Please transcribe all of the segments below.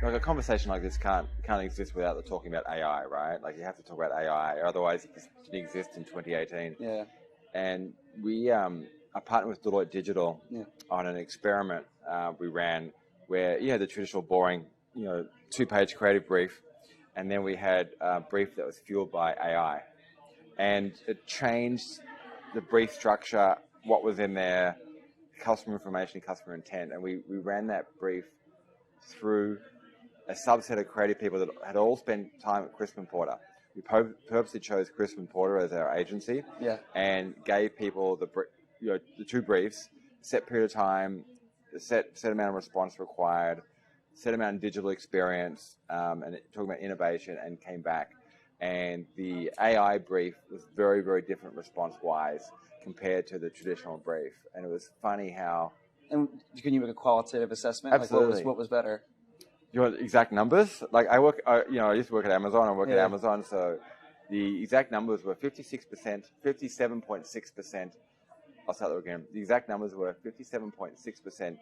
like a conversation like this can't exist without talking about AI, right? Like you have to talk about AI, otherwise it didn't exist in 2018. Yeah. And we are partnered with Deloitte Digital on an experiment we ran where you had the traditional boring, 2-page creative brief, and then we had a brief that was fueled by AI, and it changed the brief structure, what was in there, customer information, customer intent, and we ran that brief through a subset of creative people that had all spent time at Crispin Porter. We purposely chose Crispin Porter as our agency, and gave people the 2 briefs, set period of time, set amount of response required, set amount of digital experience, and talking about innovation, and came back. And the AI brief was very, very different response-wise compared to the traditional brief. And it was funny how... And can you make a qualitative assessment? Absolutely. Like what was better? You want exact numbers? Like I used to work at Amazon. I work at Amazon, so the exact numbers were 56%, 57.6%. I'll start that again. The exact numbers were 57.6%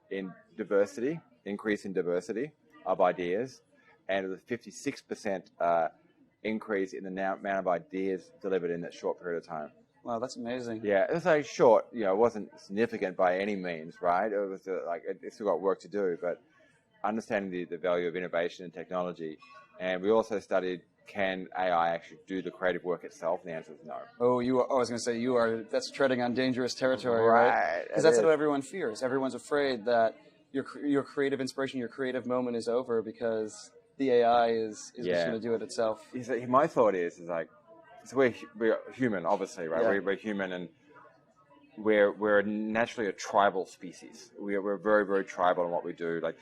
in diversity, increase in diversity of ideas, and it was 56% increase in the amount of ideas delivered in that short period of time. Wow, that's amazing. Yeah, it was like short. It wasn't significant by any means, right? It was it's still got work to do, but understanding the value of innovation and technology. And we also studied, can AI actually do the creative work itself? And the answer is no. Oh, I was going to say, that's treading on dangerous territory, right? Because that's what everyone fears. Everyone's afraid that your creative inspiration, your creative moment is over because the AI is just going to do it itself. My thought is like, so we're human, obviously, right? Yeah. We're human, and we're naturally a tribal species. We're very, very tribal in what we do. Like,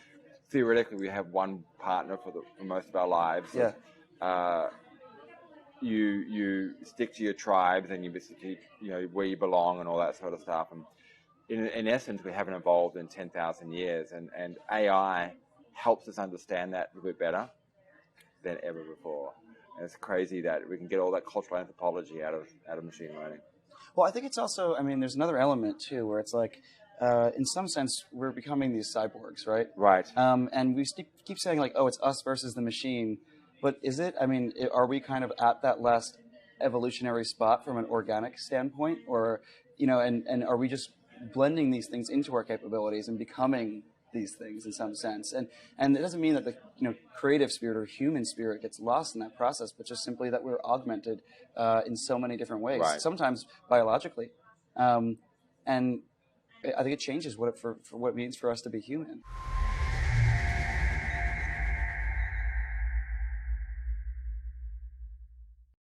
theoretically, we have one partner for most of our lives. Yeah. You stick to your tribes, and you basically, where you belong and all that sort of stuff. And in essence, we haven't evolved in 10,000 years, and AI helps us understand that a bit better than ever before. And it's crazy that we can get all that cultural anthropology out of machine learning. Well, I think it's also, there's another element too, where it's like, in some sense, we're becoming these cyborgs, right? Right. And we keep saying like, oh, it's us versus the machine. But is it, are we kind of at that last evolutionary spot from an organic standpoint? Or, and are we just blending these things into our capabilities and becoming these things in some sense? And it doesn't mean that the creative spirit or human spirit gets lost in that process, but just simply that we're augmented in so many different ways, sometimes biologically. And I think it changes what it means for us to be human.